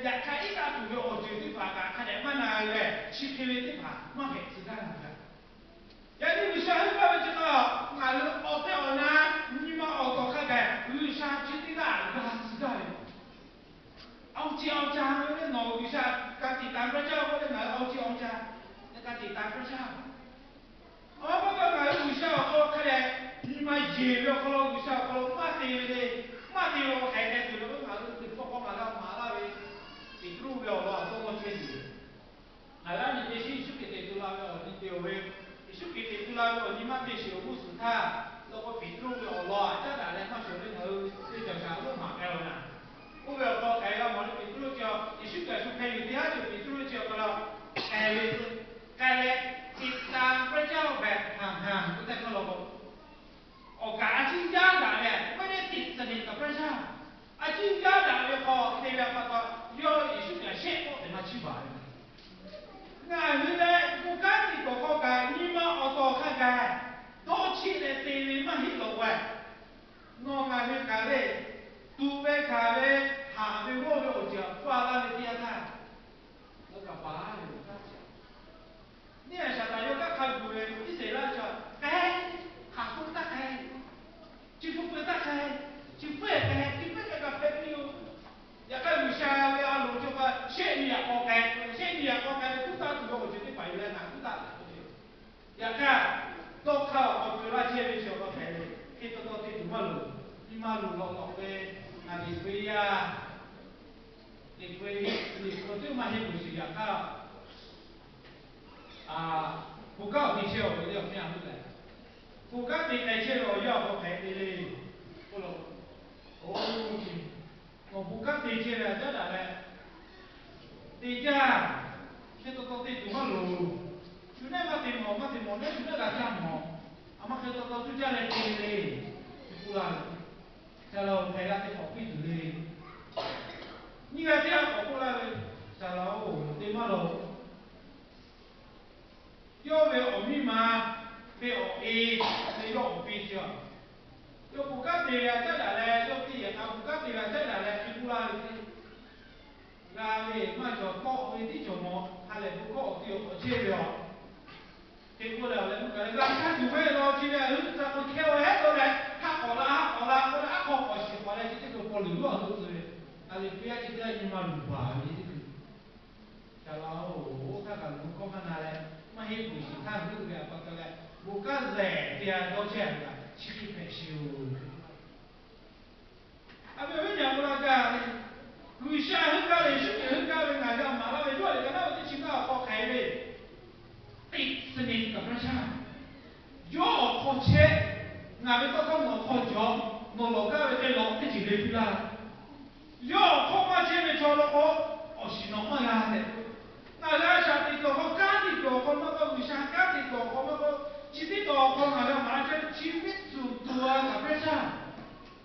呀开一家主要学就的法噶，看来慢那个去开的法，慢开子干那个。呀，你为啥你搞这个？俺们学的呢，你们学到看看，为啥去的啦？你还知道的？奥家那个脑为啥？家己当不着，我的俺奥家，那家己当不着。我不过俺为啥我看来，你们业了，可能为啥？可能马地的，马地了，还在做了，俺们不光俺们马拉的，地路了了，多么天地。俺那你这些是给地路了，你对不对？是给地路了，你妈得学务是他，那个地路了了，这哪来嘛学的我这叫啥路马开了呢？我不要搞开了，我的地路叫，你是该是开有点就地路叫个了，开的，开的，一当不叫呗，哈，不在个了不？哦，感情家长的，没得底子的，不是啊？经家长的好，这边把个要也是个先我怎么去办？俺们呢，不干的不好干，你们学到看看，多去的地位嘛很老哎，我俺们干嘞，都为干嘞，下面我们学教，发了的点看，那个爸的。你也晓得，有个看过的，你谁来着？哎，下风打开，就不会打开，就不会开，就不会个朋友。也个为啥要阿路这个现业活该？现业活该，不打主要我觉得白人哪不打的？也个都靠我做那些的小个孩子，去到这什么路？你马路老老的，啊，你飞呀，你飞，你我就嘛些不是也个。不搞地球，我要这样子的。不搞地球，我要我赔的嘞，不咯？哦，我不搞地球了，这哪来？地家，这都地怎么路？就那么地毛，那就那个家毛，阿妈这都就家来地嘞，不啦？这老赔了得好贵子嘞。你看这样跑过来，这老对嘛喽？要为学密码，为学 A，为要学 B 叫。要不干对了，再来嘞，要对呀，不干对了，再来嘞，就不啦的。那为嘛叫高为的叫么？他来不高就学切了。结果了嘞，那他就会了，现在咱们开完了嘞，他好了，我的好习惯嘞，这个保留了都是的。啊，你不要去在你妈路吧，你这个。小老我看看路口嘛那嘞。嘛，迄不是看路个，觉得嘞，无个热点都这样个，气氛修。啊，别问讲不那个，为啥很高的，水平很高的，俺讲马拉维做的，那我就听到好开的，是你个不是？要考车，俺们到我考脚，我老家的老一起来啦。要考嘛前面叫了我是那么样的。那拉下的多好，干的多好，那个为啥干的多好？那个吃的多好，那个马上吃的多啊，不是？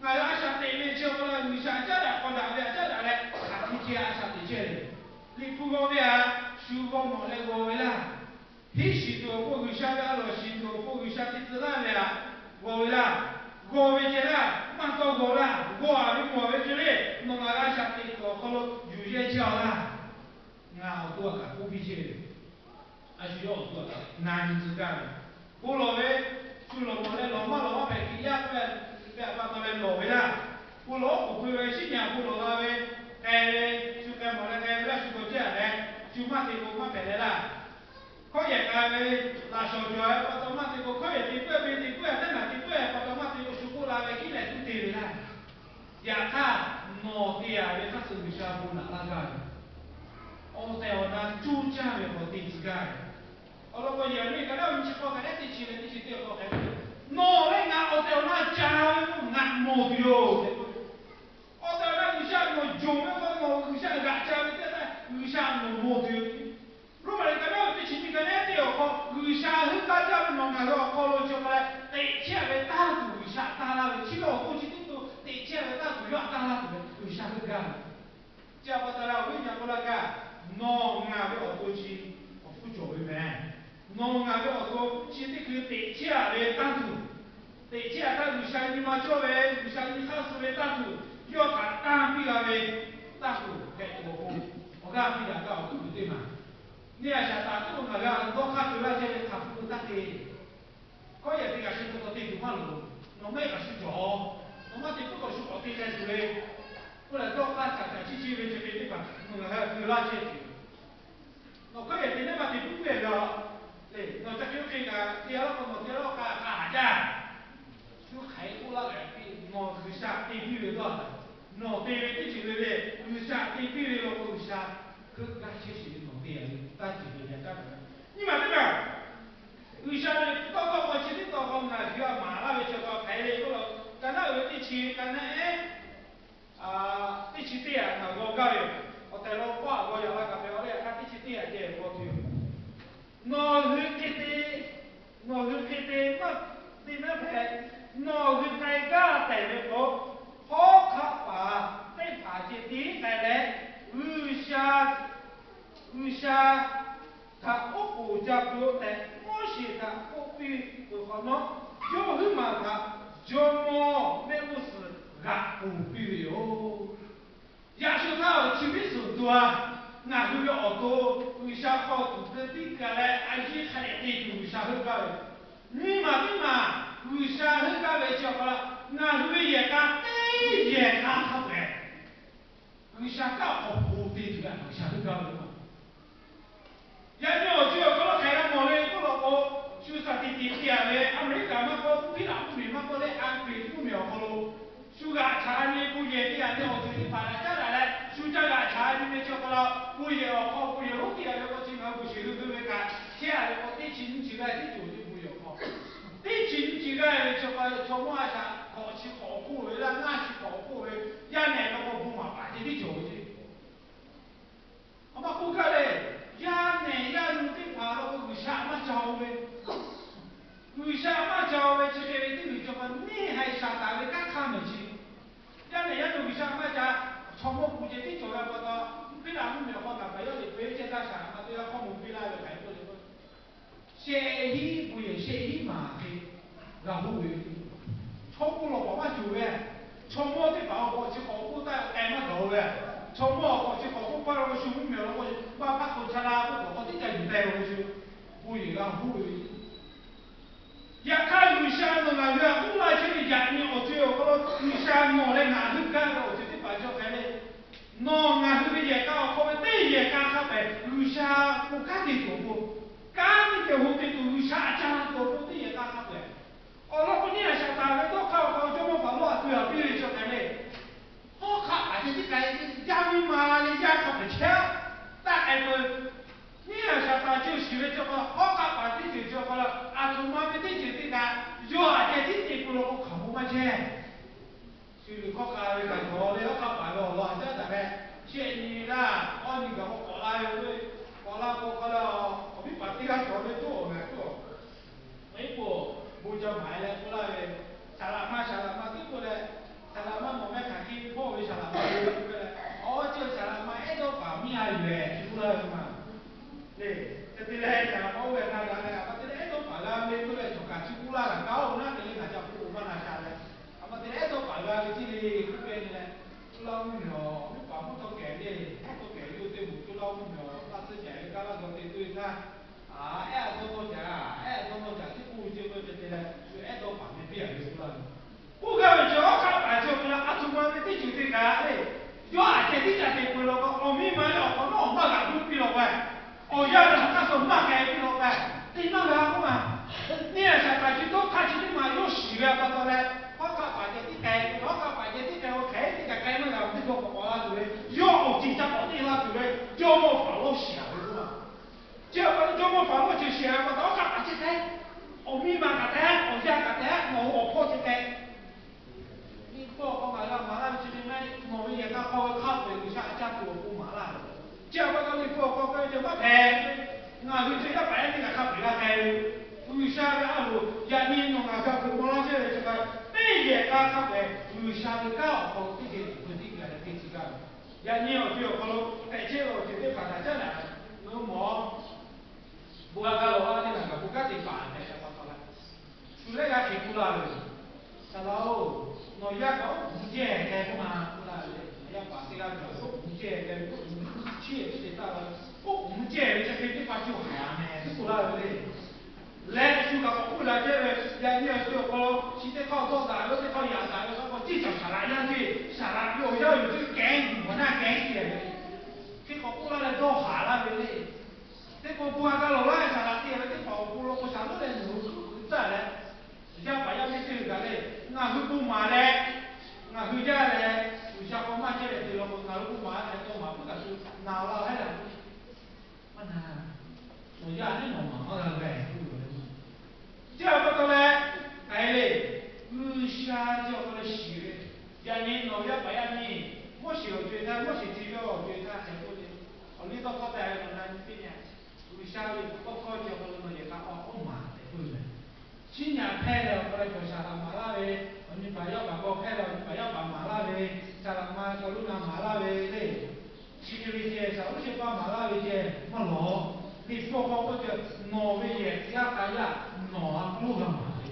那拉下的面吃不了，为啥这来好哪边？这来嘞，还是这阿下的这里。你不方便啊？舒服么？那个为啦，必须多，我为啥要落许多？我为啥的自然的啦？我为啦，我为这啦，嘛到我啦，我为这里，那个拉下的多好了，有些叫啦。好多个不必去，需要做的难之干的。不老为就老毛的老妈白给压出来，把他们老为啦。不老不会为新娘不老那为，就干嘛呢？那是个这样的，就嘛这个嘛白的啦。可以干为那小脚，把他嘛这个可以的，怪别的怪，在哪的怪，把他嘛这个出过来为起来就对了啦。呀，他脑袋啊，为他是为啥不拿那个？我在我那主家的和地址干，我那个原来个那唔是讲个那地址的地址对个个，我嘞我在我那家的我按摩的哟，我在那为啥我做那个我为啥俺家的在那为啥我摸的？如果你个那地址你个那对个，为啥很大家的弄那个考虑就过来，对切的大度为啥大那个，去了过去的都对切的大度要大那个，为啥会干？这不得了，为啥不那个？我俺的学多去，我不教育咩？我俺的学多现在去地铁来打赌，地铁他为啥你妈教为？为啥你考试来打赌？要他当兵啊为打赌，该多好。你也想打这个那个，多看出来些看不到的，可也这个是做对方路，我们也是做，我们这不过是我对在做的，后来多看看看，去为这边对吧？我们还有那些的，我可也真的嘛，这不对了，对，我这就这个，第二个我第二个干啥子？就开过那个，我是下对比的多的，我对的这个嘞，是下对比的了，我下。个俺学习的农业，咱这边也干什么？你嘛这边，为啥呢？到我今天到我那需要马那边去个排的个了，刚才有地区，刚才地区地啊，那我搞的，我带了话，我要那个表嘞，地区地啊，这我去。我是开的，我是开的，你那排，我是大家带的好，好看吧？再爬这地带来。为啥他不家做的？我现在不比不好弄，就是嘛他就么没有事，俺不比哟。要是他去没手多啊，俺就要好多，为啥好多的这个嘞？俺一看来对，为啥会搞的？你嘛对嘛？为啥会搞的？叫好了，俺就也干，也干好呗。为啥搞好不对这个？为啥会搞的嘛？人家我就要搞到开了毛嘞，搞到我就啥滴滴滴啊嘞，俺没干嘛搞，比那不明嘛搞嘞，俺北不苗好喽。就个茶叶不也的啊？那我就是把它下来嘞，就这个茶叶没叫好了，不也好，不也好的啊？我经常不学都对不对干？现在我对亲戚来的就是不也好，对亲戚来就把从我下考起考过来了，俺去考过来，也那个我不嘛，把这的教去。我把顾客嘞。呀，那呀，有的话了，我为啥么教呗？为啥么教呗？这个的为什么你还上单位干看没去？呀，那呀，为啥么家从我估计的就要不到，比那没好那个要的，不要见到啥嘛，都要靠我比那个排过的。写一不也写一嘛的，然后为超过了我们就呗，从我的把我去考古代改么头呗。从我去考古把那个树木苗了，我把口吃啦，我这家就带回去，不一样不一。也看有些人啊，越古来去的家里，我最后我有些我来拿去干了，我就得把这孩子，我拿去的也干，后面对也干下来，有些不干的多不，干的后面都有些家多不的也干下来。哦，那不念想大概都靠这么把路对啊，比如这孩子。我靠！而且你改家里嘛，你家可不强，大概不，你要想把就学了这个，好看把这就这个了，啊，从妈的这就这个，有啊，这这不了我靠不嘛钱，所以好看那个好的，好看把了，老这大概谢你啦，哦，你个我搞了又对，搞了我搞了，我比把这个做的多呢多，美国不叫买了过来，啥啦嘛对不嘞？萨拉玛我们看见破为萨拉玛对不对？哦，就萨拉玛一到把米啊远出来嘛，对，这里来萨拉玛为那个嘞，我这里一到把啦，没过来就赶去过啦，搞那这里那叫过嘛那下来，我这里一到把啦，这里这边呢，就老木苗，你把木头改的，木头改又对不？就老木苗，那之前搞那个对他，多讲，这估计我这里呢，就一到把面变就出来了。我讲就看白就不了，中国的地就这个嘞，有啊，这地家这过了个，后面买了，我那马家就比了呗，哦，要的他说马家比了呗，对那个嘛，你要想白就多看起的嘛，有洗了不到嘞，我看白这地改，我看白这地改，我开这个改那个，这个我那对嘞，要经常搞对那对嘞，要么发了想的是吧？要么发了就想，我到看白这改，后面嘛个单，后下个单，我破这改。你不好买了，马上这边买，我们也拿好卡回留下家多不麻辣。这样把你不好买就把赔，那就这个白那个卡回来开，留下的阿路也你弄那个不麻辣这这个每也卡卡回，留下的高好这个不这个的这几个，也你要就好了，带这个就得把它这来，那么不干个话的那个不干的办的，我操了，出来个挺苦了。啥喽？我也搞不解开不嘛？不啦嘞，要把这个搞不解开，不解释到了，不解这个地方苦了嘞。来，就讲后来这个也你要说我现在靠做啥，我在靠养啥，我至少下来养去，下来要有这个感，我那感觉嘞，这个后来来做下了嘞，这个不按照老来下来跌了，这跑步了，我下来来努再来，人家把要这个嘞，俺会不买嘞，俺回家嘞，有下我买这个对了，俺不买嘞，都买不得是拿了还了，我那。我家那种嘛，我那个这不得嘞，哎嘞，下叫个学，家人老要不要你，我小觉得我是这个，觉得很多的，你到后台了那这边，下里包括叫个那也干哦嘛的，对不对？新年拍了，过来就下了马拉喂，你把要把我拍了，你把要把马拉喂，下了马个路上马拉喂嘞，去这边去，少些把马拉喂去，我老。你包括我这挪威也呀大呀挪啊路干嘛的？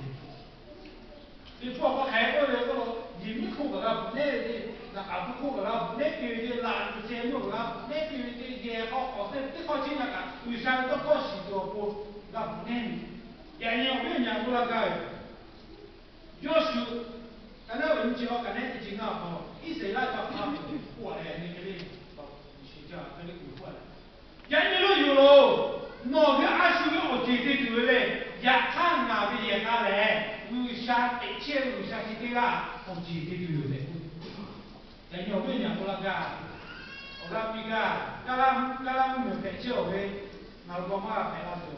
你包括海外的那个移民口个啦，那的那阿不口个啦，那对的垃圾节目啦，那对的也好，这好几那个为啥都搞许多不那不能？也年为年不那个，要是刚才我们讲刚才已经啊好，一谁来把他过来，你这里到学校这里过来。人家都有喽，哪个阿叔个我姐姐做嘞？也看哪个也看嘞，为啥一切为啥是这个？我姐姐做嘞。人家为娘不那个，我那比个，咱没白教的，那个嘛白那做，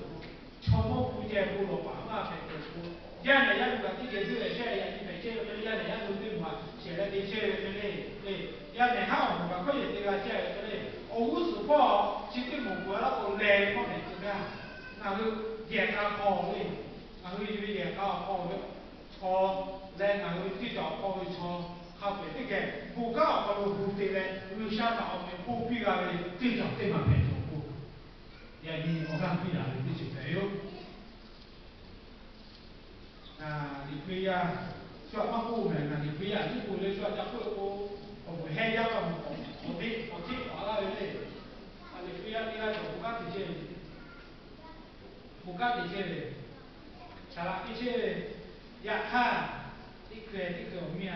全部不接不落吧，嘛白做。人家那个这个做嘞，现在你白教的，人家都对嘛，现在这些的嘞，对，人家好嘛，可以这个这个嘞。50包，今天我过了我来方面怎么样？那个也干好的，那个就也干好的，炒来那个最早好的炒咖啡这个不搞好的不对嘞，有想到的不必啊的最早对嘛配合不？也你我看必然的这些没有。啊，你可以啊，说嘛不门啊，你可以啊，你不能说叫我海家嘛，我听话了对。你不要你那种不干这些，不干这些，下来这些也看，这个面，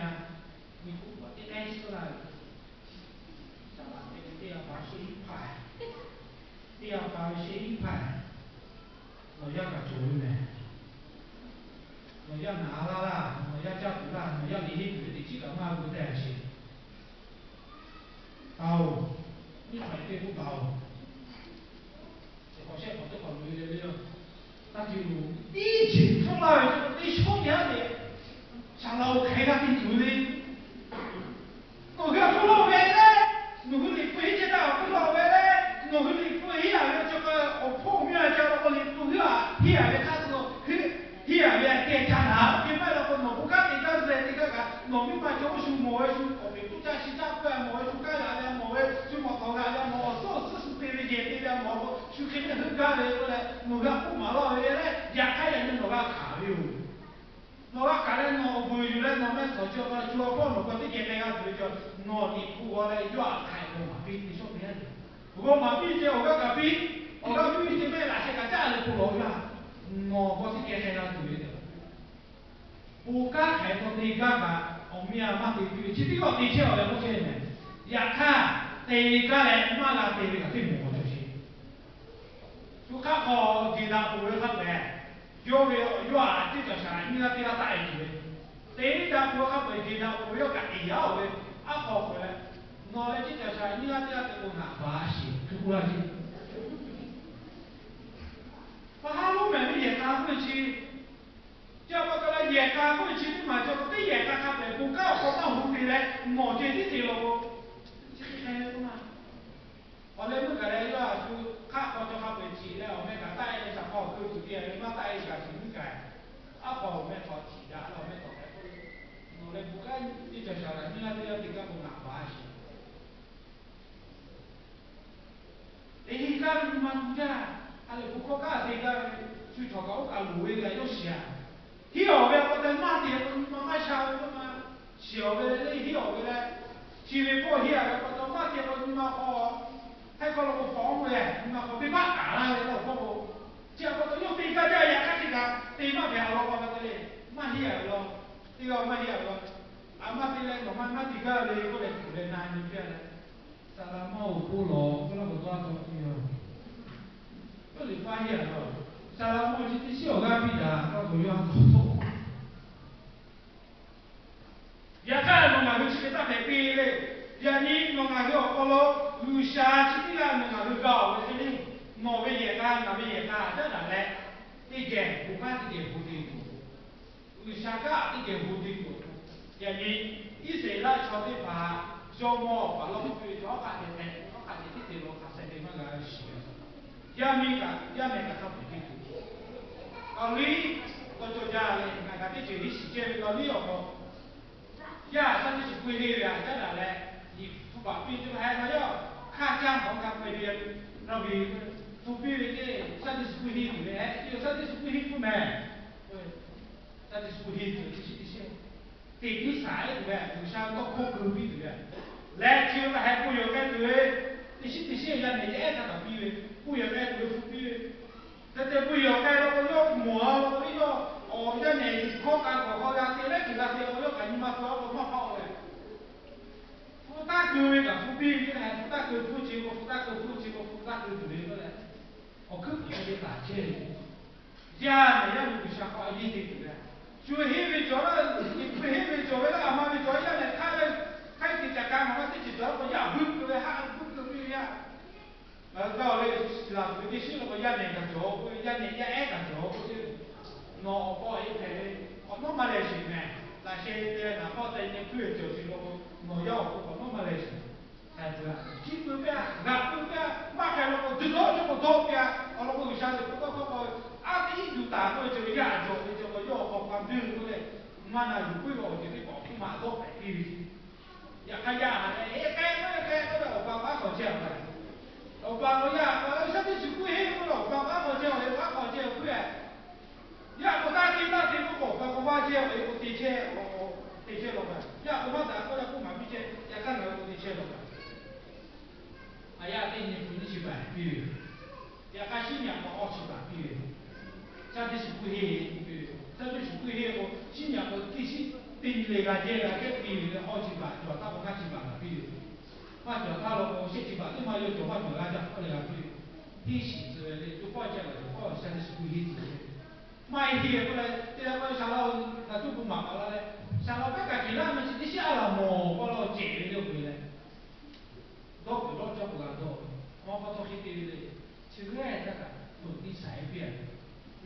你不我的爱死了，下来这个2包是1块，2包是1块，我要个做呢，我要拿了啦，我要叫不啦，我要离离离的几个嘛不带去，包，1块对不包。好像我这考虑的这个，那就疫情出来，你去年的，上楼开他的主的，我个不老外嘞，我个你不知道不老外嘞，我个你不一样的这个我泡面叫了我你不个，一样的他这个一样的店家拿，你买了个我不干你干子你看看，我们把这个书摸一书，我们不加西藏不摸一书干啥的摸一就摸头干的摸，手指是对的眼对的摸。就肯定很干的，过来，我讲不马老爷嘞，也开人家我讲卡的哟，我讲卡嘞，我回去嘞，我们早叫个做饭，我这简单个就叫，我你我嘞要开个马币，你说别的，不过马币这我讲个币，我讲币这边哪些个价的不老呀，我这简单个对的，不干开个对干嘛，我们呀马币对，这个对起来我这呢，也看对干嘞，马拉对个对么就是。就看好其他部位他来，要不要啊？这个啥？你那给他带去的，对的部位他没其他部位要干一样的，啊好回来，拿来这个啥？你那给他这个拿关系，就过来去，把他路面的也干回去，叫不过来也干回去的嘛，叫不对也干他来，不搞好当红的来，我这里对了不？这个还有嘛？后来我个来要就看好就好回去了，我们个带一下好狗子店，我带一下情感，啊好我们好提呀，我们搞来不，我来不干你就晓得，你那这样这个不拿关系。你干你妈不干，还是不可干这个，最早搞个路一个有些，以后呗我在马店我慢慢小的嘛，小的那以后嘞，前面保险的我到马店我你妈好。还搞了个房子嘞，你妈后边把干了，那个房子，只不过用对家家也开始讲，对方便好了，我嘞，慢些了，这个慢些了，阿妈这嘞，我妈妈这个嘞，过来过来拿你片嘞，萨拉毛胡萝，胡萝卜多少东西哦？这里发现了，萨拉毛这小干皮的，到处要搞错。也看侬那个去打台北嘞，也你侬那个好了，有下去的侬那个搞，我这里哪位也干，哪位也干，这哪来？一件不干一件不对付，有下干一件不对付，也你一谁来朝的把小猫把老虎对着看的台，我看的这点我看谁的那个写，也没个他不对付，搞你我做家嘞，那个的这里时间搞你要搞。呀，这就是规律呀，在哪嘞？你不把毕竟还要看江红看规律，那为不必的，这就是规律的，哎，有这就是规律不没？对，这就是规律的，这是一些。第三对不对？有啥到可隔壁对不对？来就还不要该对，这些人你爱看到比喻，不要该对不比喻，这不要该了，我要磨，我要。哦，这你考干过好呀？对了，其他的我要跟你们说，我没跑嘞。复旦各位个复毕的还复旦各复结果，复旦各复结果，复旦各对个嘞。我可比那些大钱的，呀，那样就想好一点对不对？就黑为叫了，你不黑为叫了，阿妈为叫呀嘞，开始讲干嘛？自己叫我呀，不对还不对呀。到嘞，那有的是那个一年个做，一年一爱个做，不是。nó có ý thế nó Malaysia này là xe là có tay những người kiểu gì nó yêu của nó Malaysia hay là chỉ bữa bia gặp bữa bia mà cái nó từ đó cho một tô bia nó có sao thì có à cái gì ta tôi cho nhà cho cái yêu của con đường tôi này mà là những cái đồ thì cái bỏ cái mà tốt phải đi ya cái nhà này cái đó bà bác có chèo này bà có nhà bà sao thì chịu quê hết rồi bà bác có chèo thì bác có chèo quê呀，我打听不过，我发现我的确老板，呀，我打过来不买，并且也看到我的确老板。哎呀，对你不你去办，比如，也看新娘我好去办，比如，这就是不黑，比如，这就是不黑我新娘我必须对你那个这个比如的好去办，叫他不敢去办了，比如，把叫他了我先去办，另外有叫他叫他家后来比如，电信之类的就报价了，报现在是不黑之类的。买一天过来，这个上老那就不忙了嘞。上老别个其他们是下了毛，把老借的就回来。老不老叫不干多，我把东西对的，其实哎这个都得晒遍，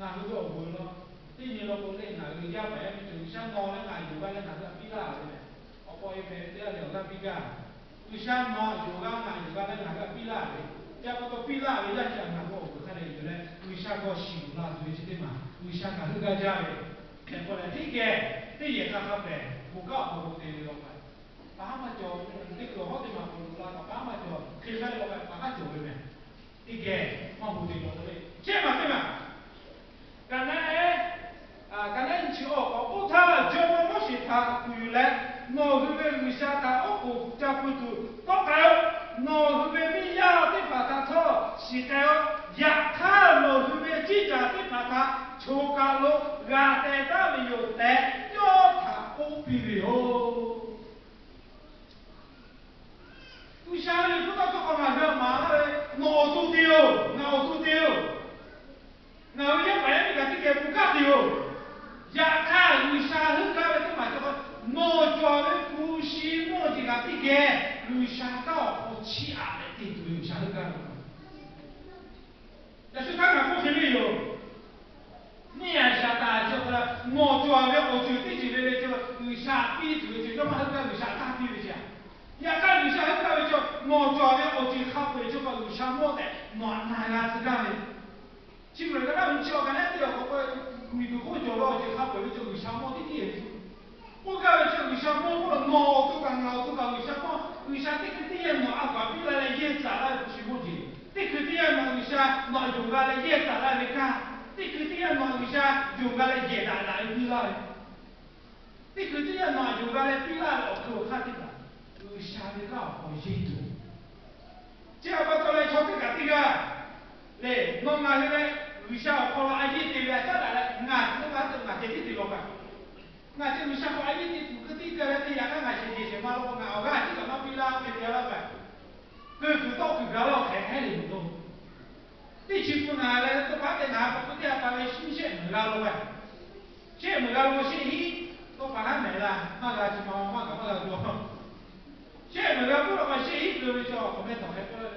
那个就混了。第二了过来那个压白就像拿的那有个那个比啦的，我包一份这两个比个，就像拿有个那有个那个比啦的，这个比啦的也像那个我看的有嘞，为啥个修啦对是的嘛？为啥个这个家的？再过来这个这也看好呗，不搞不对的老板。把嘛叫这个好的嘛不如啦，把嘛叫开开老板把它叫回来，这个嘛不对老板，这嘛对嘛？刚才刚才你去哦，我他叫我们是他回来，我后面留下他我不加不住，刚才我后面没要的把他错，是该呀他我后面记着的把他抽干了，俺在那里有带，要他不必了。为啥你不到这个马上马上脑都丢，那我也白人家这个不干丢，呀看为啥很干的这嘛这个脑叫的呼吸脑这个这个为啥到不起啊的这都有啥很干的？但是看看不肯定有，你也晓得这个脑叫的我就对这个就为啥比这个嘛很干为啥大比的讲？呀，干有些很干的叫脑叫的我就好会这个有啥毛的，哪是干的？基本上咱们教干那点我每个我叫了就好会就有啥毛的点。我讲就有啥毛我脑都讲有啥毛，为啥这个点嘛啊管比来也咋来不是问题？这个点嘛为啥脑用来也咋来的干？这个点嘛为啥用来也咋来比来？这个点嘛用来比来我可看这个。有啥的搞好清楚，这样把过来瞧这个，嘞，弄那个嘞，为啥考了阿姨对了，再来了，俺这把这俺这里对了吧？俺这为啥考阿姨对不可对个了？对呀，俺些嘛了不俺，俺这个嘛比啦比掉了呗。个到个了开的不多。你去不俺了，都把这俺不点把那新鲜没了呗。现没了我现一都把它没了，那个鸡毛那个多。现没了不了，我现一个叫后面打开过来，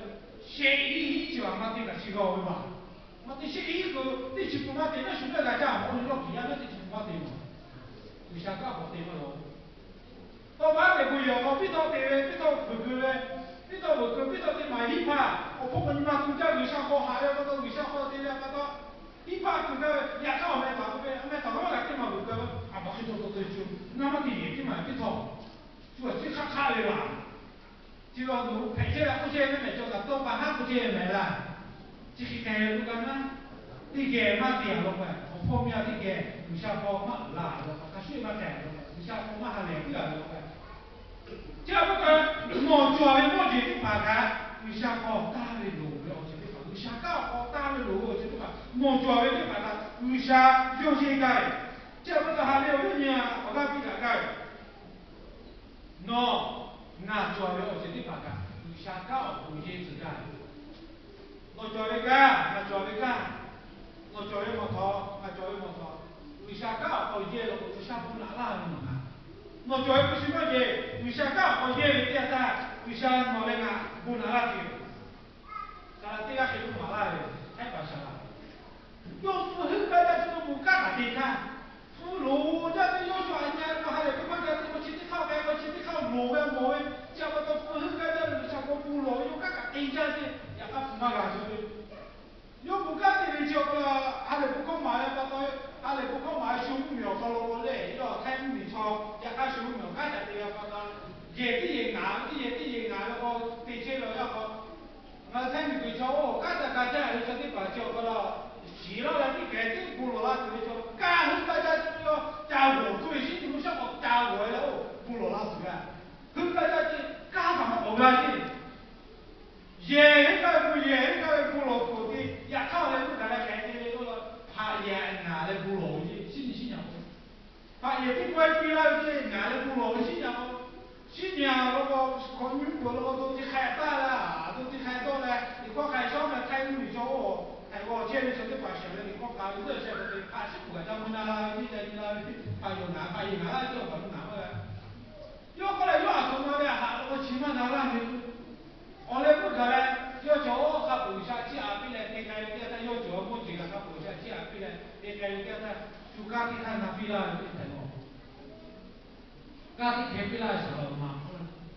现一就俺妈这个提高对吧？我这现一个你去不嘛对，那现在来讲，我老皮啊，那这去不嘛对嘛？为啥搞不对嘛咯？到晚上不要，我比到对，比到不够嘞。比到不够，比到对买一盘，我不管你妈中间为啥好还要那个为啥好对了，那个一盘这个也搞没打不呗，没打过来对嘛不够，啊不去做做就，那么的也对嘛，比到，就最卡卡的啦，就要弄赔钱了，不钱没叫他，都把他不钱没了，这个该不干嘛？你给嘛点了呗，我后面你给为啥好嘛拉了，他水嘛带了，为啥好嘛还来不了了呗？这不个莫做的莫去把它为啥好大的路了，去把为啥搞好大的路去把莫做的把它为啥有些改，这不个还有个呢，我讲比较改，no， 那做的我去把它为啥搞有些自改，我做的改，我做的改，我做的摩托，我做的摩托，为啥搞好些了，为啥不拿拉的嘛？我做不是么的，为啥搞？我业里点啥？为啥我那个不拿拉去？咱这个还不拿拉的，太搞笑了。要是很大家这个不干哪里看？不如这个要说人家我还得不管这我去靠边，我去靠路边我们，叫我到不很大家像我不路又干干地下去，也干不嘛干去。又不干的就个，还得不讲买呀，包括还得不讲买小苗个咯嘞，要睇五年草，一家小苗家就对啊，包括野啲野牙，啲野牙嗰個地車咯一個，我睇唔對草哦，家就家姐你做啲白椒個咯，時咯有啲嘅啲部落啦對做，家很大家就要加我對先，你唔想我加我啦哦，部落啦對啊，很大家就家什麼冇啦先。也那个不也那个部落土地，也靠来不给他开的那个他也拿的部落去，新加坡，他也不管比那些拿的部落新加坡，新加坡那个空运部那个都去开大了，都去开到了，你光开小面开路小哦，开我建的什么把小的你光搞这些东西，他是不管他们那你在那他有拿，他有拿就把它拿过来，要过来要什么的，还那个起码拿那去。我来不可能，要叫我他补下去啊，比来别个有点他要叫我这个他补下去啊，比来别个有点他就家里看他比啦有点什么，家里看比啦什么嘛，